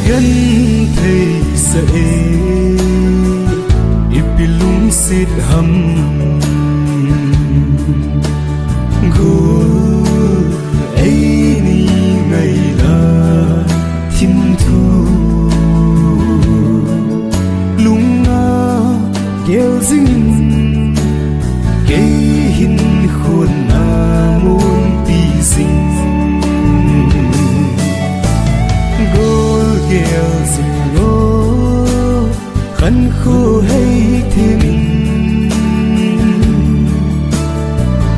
gan thei sa e ipilung sit ham gu ai ni ngày la thim thu lung na kêu dinh kê hin khôn na môn pi dinh kêu dình ngô khăn khô hay thêm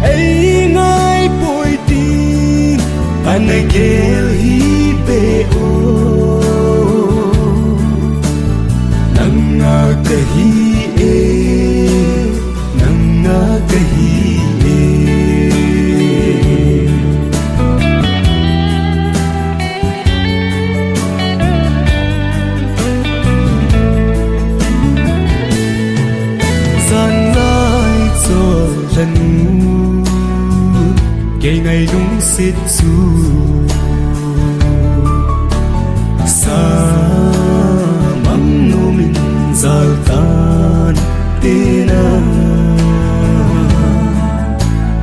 ấy ngay bồi tin anh ấy kêu hi bê ô nắng ngà cái hi ê nắng ngà cái hi kể ngày đúng xít du sa mắm nô mình zal tan tena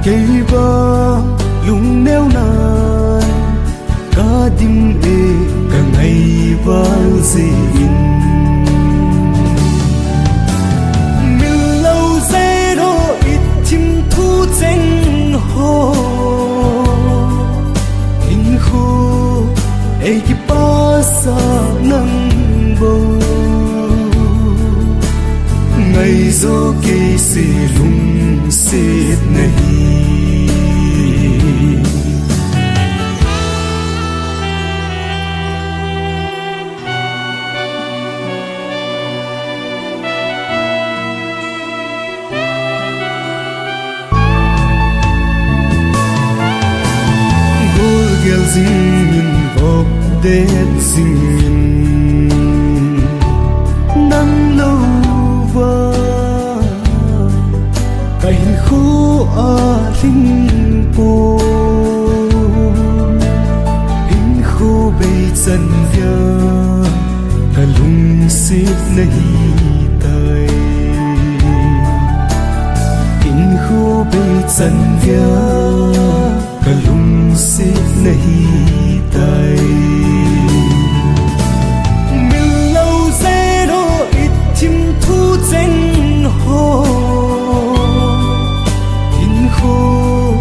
kể ba lung neo nan cả đêm e cả ngày vang zin mình lâu dễ đó ít chim thu tranh hồ ai ki pa sa nang bo ngày zo ke se lung set nahi gol gel zin vok dead singing nắng lâu va cái hình khô a linh po hình khô bay chân vía cả lung xếp nahi tay hình khô bay chân vía cả lung xếp nahi tay mình lâu dễ đó ít chim thu tranh hồ hình khô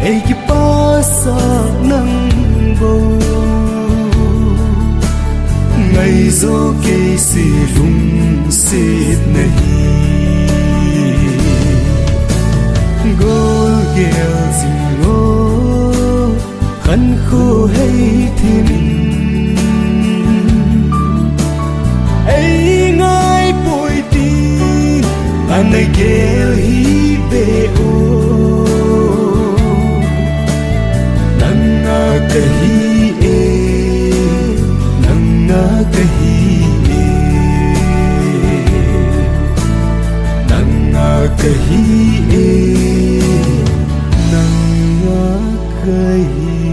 ai ki pa sa nang bo ngày zo ke se lung xếp nahi go gel zing ngô khăn khô hay thêm ấy ngay bồi tin anh ấy kêu hi bê ô nắng ngà cái hi ê nắng ngà cái hi ê nắng ngà cái hi ê nắng ngà cái hi